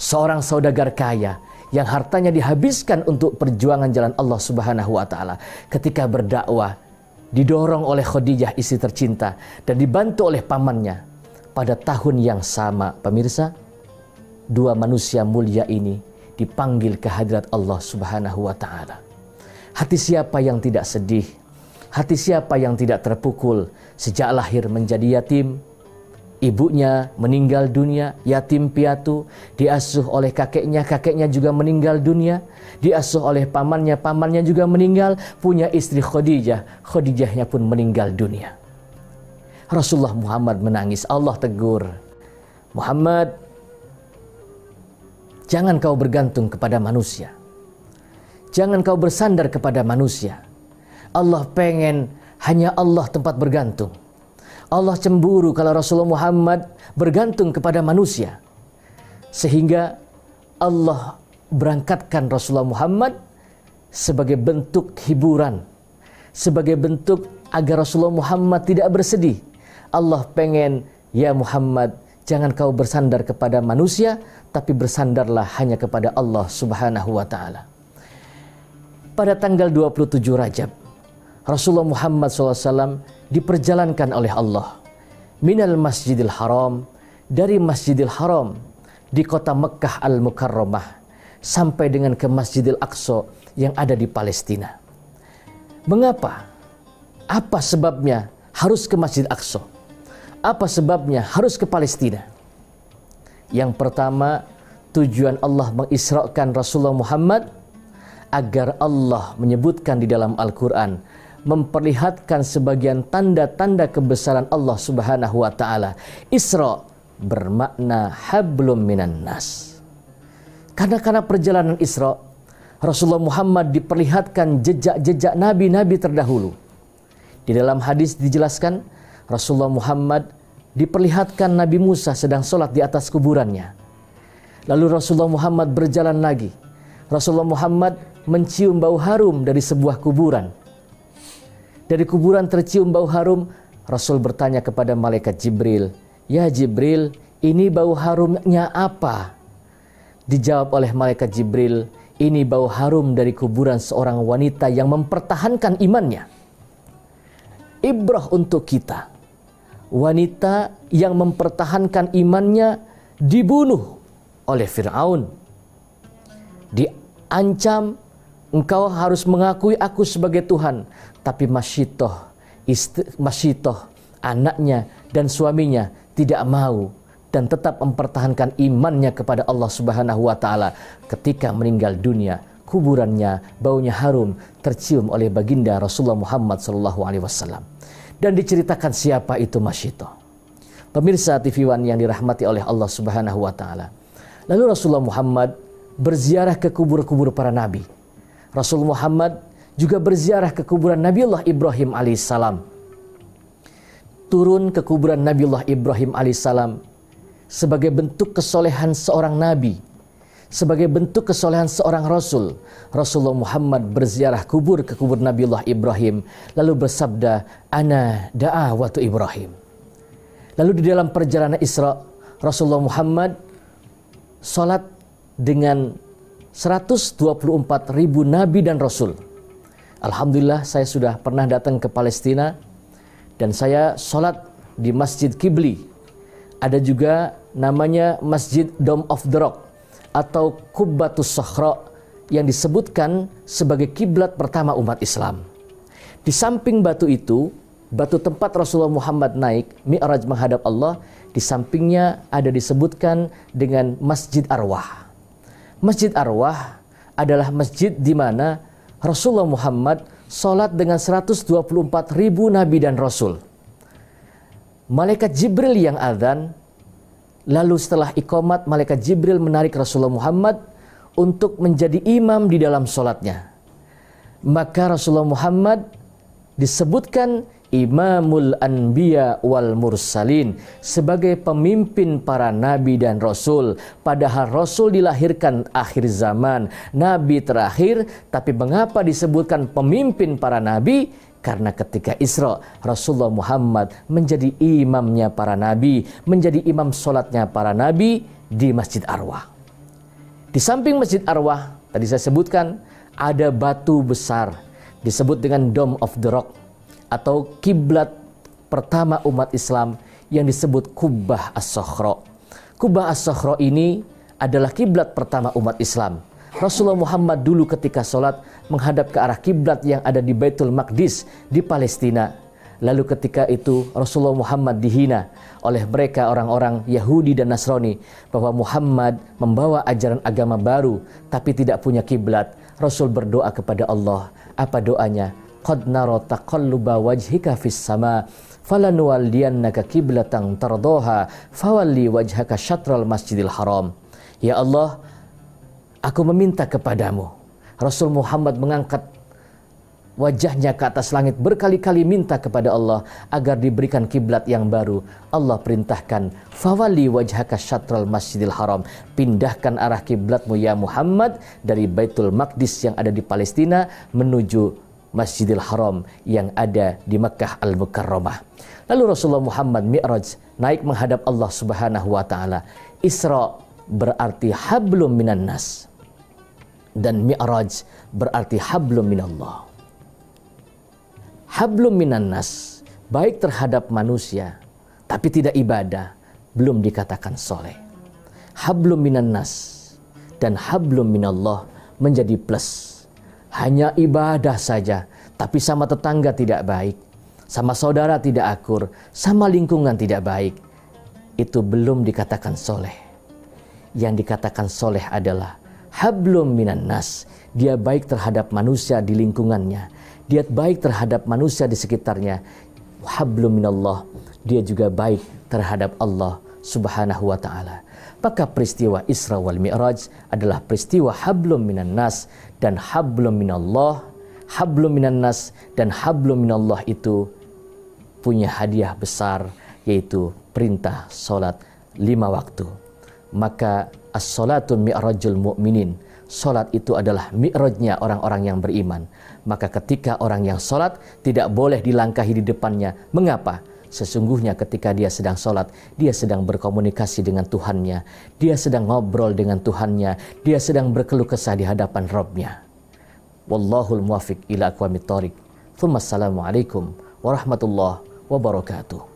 seorang saudagar kaya yang hartanya dihabiskan untuk perjuangan jalan Allah Subhanahu wa taala. Ketika berdakwah, didorong oleh Khadijah istri tercinta dan dibantu oleh pamannya. Pada tahun yang sama, pemirsa, dua manusia mulia ini dipanggil ke hadirat Allah Subhanahu wa taala. Hati siapa yang tidak sedih? Hati siapa yang tidak terpukul sejak lahir menjadi yatim? Ibunya meninggal dunia, yatim piatu, diasuh oleh kakeknya, kakeknya juga meninggal dunia, diasuh oleh pamannya, pamannya juga meninggal, punya istri Khadijah, Khadijahnya pun meninggal dunia. Rasulullah Muhammad menangis, Allah tegur, Muhammad, jangan kau bergantung kepada manusia. Jangan kau bersandar kepada manusia. Allah pengen hanya Allah tempat bergantung. Allah cemburu kalau Rasulullah Muhammad bergantung kepada manusia. Sehingga Allah berangkatkan Rasulullah Muhammad sebagai bentuk hiburan, sebagai bentuk agar Rasulullah Muhammad tidak bersedih. Allah pengen, ya Muhammad, jangan kau bersandar kepada manusia, tapi bersandarlah hanya kepada Allah Subhanahu wa taala. Pada tanggal 27 Rajab, Rasulullah Muhammad SAW diperjalankan oleh Allah minal Masjidil Haram, dari Masjidil Haram di kota Mekkah Al-Mukarramah sampai dengan ke Masjidil Aqsa yang ada di Palestina. Mengapa? Apa sebabnya harus ke Masjid Aqsa? Apa sebabnya harus ke Palestina? Yang pertama, tujuan Allah mengisrakan Rasulullah Muhammad agar Allah menyebutkan di dalam Al-Quran, memperlihatkan sebagian tanda-tanda kebesaran Allah Subhanahu wa taala. Isra bermakna hablum minan nas. Karena perjalanan Isra, Rasulullah Muhammad diperlihatkan jejak-jejak nabi-nabi terdahulu. Di dalam hadis dijelaskan, Rasulullah Muhammad diperlihatkan Nabi Musa sedang sholat di atas kuburannya. Lalu Rasulullah Muhammad berjalan lagi. Rasulullah Muhammad mencium bau harum dari sebuah kuburan. Dari kuburan tercium bau harum, Rasul bertanya kepada malaikat Jibril, "Ya Jibril, ini bau harumnya apa?" Dijawab oleh malaikat Jibril, "Ini bau harum dari kuburan seorang wanita yang mempertahankan imannya." Ibrah untuk kita. Wanita yang mempertahankan imannya dibunuh oleh Fir'aun. Diancam, engkau harus mengakui aku sebagai Tuhan. Tapi Masyitoh, anaknya dan suaminya tidak mau dan tetap mempertahankan imannya kepada Allah Subhanahu wa taala. Ketika meninggal dunia, kuburannya baunya harum tercium oleh baginda Rasulullah Muhammad SAW. Dan diceritakan siapa itu Masyitoh. Pemirsa TV One yang dirahmati oleh Allah Subhanahu wa taala. Lalu Rasulullah Muhammad berziarah ke kubur-kubur para nabi. Rasulullah Muhammad juga berziarah ke kuburan Nabiullah Ibrahim alaihissalam. Turun ke kuburan Nabiullah Ibrahim alaihissalam sebagai bentuk kesolehan seorang nabi, sebagai bentuk kesolehan seorang rasul. Rasulullah Muhammad berziarah ke kubur Nabiullah Ibrahim, lalu bersabda, "Ana da'awatu Ibrahim." Lalu di dalam perjalanan Isra, Rasulullah Muhammad salat dengan 124.000 nabi dan rasul. Alhamdulillah, saya sudah pernah datang ke Palestina dan saya sholat di Masjid Qibli. Ada juga namanya Masjid Dome of the Rock atau Qubbatus Sakhra yang disebutkan sebagai kiblat pertama umat Islam. Di samping batu itu, batu tempat Rasulullah Muhammad naik Mi'raj menghadap Allah, di sampingnya ada disebutkan dengan Masjid Arwah. Masjid Arwah adalah masjid di mana Rasulullah Muhammad sholat dengan 124.000 nabi dan rasul. Malaikat Jibril yang azan, lalu setelah iqamat malaikat Jibril menarik Rasulullah Muhammad untuk menjadi imam di dalam sholatnya. Maka Rasulullah Muhammad disebutkan Imamul Anbiya wal Mursalin, sebagai pemimpin para nabi dan rasul. Padahal Rasul dilahirkan akhir zaman, nabi terakhir, tapi mengapa disebutkan pemimpin para nabi? Karena ketika Isra, Rasulullah Muhammad menjadi imamnya para nabi, menjadi imam sholatnya para nabi di Masjid Arwah. Di samping Masjid Arwah, tadi saya sebutkan, ada batu besar disebut dengan Dome of the Rock atau kiblat pertama umat Islam yang disebut Kubbah As-Sokhra. Kubbah As-Sokhra ini adalah kiblat pertama umat Islam. Rasulullah Muhammad dulu ketika sholat menghadap ke arah kiblat yang ada di Baitul Maqdis di Palestina. Lalu ketika itu Rasulullah Muhammad dihina oleh mereka orang-orang Yahudi dan Nasrani bahwa Muhammad membawa ajaran agama baru tapi tidak punya kiblat. Rasul berdoa kepada Allah. Apa doanya? Qad nara taqalluba wajhika fis sama falanuwalliyannaka qiblatan tardaha fawalli wajhaka syatral masjidil haram. Ya Allah, aku meminta kepadamu. Rasul Muhammad mengangkat wajahnya ke atas langit, berkali-kali minta kepada Allah agar diberikan kiblat yang baru. Allah perintahkan, fawali wajhaka syatral masjidil haram, pindahkan arah kiblatmu ya Muhammad dari Baitul Maqdis yang ada di Palestina menuju Masjidil Haram yang ada di Makkah Al-Mukarramah. Lalu Rasulullah Muhammad Mi'raj, naik menghadap Allah Subhanahu wa taala. Isra berarti hablum minan nas dan Mi'raj berarti hablum minallah. Hablum minan nas, baik terhadap manusia, tapi tidak ibadah, belum dikatakan soleh. Hablum minan nas dan hablum minallah menjadi plus. Hanya ibadah saja, tapi sama tetangga tidak baik, sama saudara tidak akur, sama lingkungan tidak baik. Itu belum dikatakan soleh. Yang dikatakan soleh adalah hablum minan nas. Dia baik terhadap manusia di lingkungannya. Dia baik terhadap manusia di sekitarnya. Hablum minallah. Dia juga baik terhadap Allah Subhanahu wa ta'ala. Maka peristiwa Isra wal Mi'raj adalah peristiwa hablum minan nas dan hablum minallah. Hablum minan nas dan hablum minallah itu punya hadiah besar, yaitu perintah solat 5 waktu. Maka as-salatu mi'rajul mu'minin. Solat itu adalah mi'rajnya orang-orang yang beriman. Maka ketika orang yang solat tidak boleh dilangkahi di depannya. Mengapa? Sesungguhnya ketika dia sedang solat, dia sedang berkomunikasi dengan Tuhannya. Dia sedang ngobrol dengan Tuhannya. Dia sedang berkeluh kesah di hadapan Rabbnya. Wallahul muwafiq ila aqwamit thoriq. Tsumma assalamualaikum warahmatullahi wabarakatuh.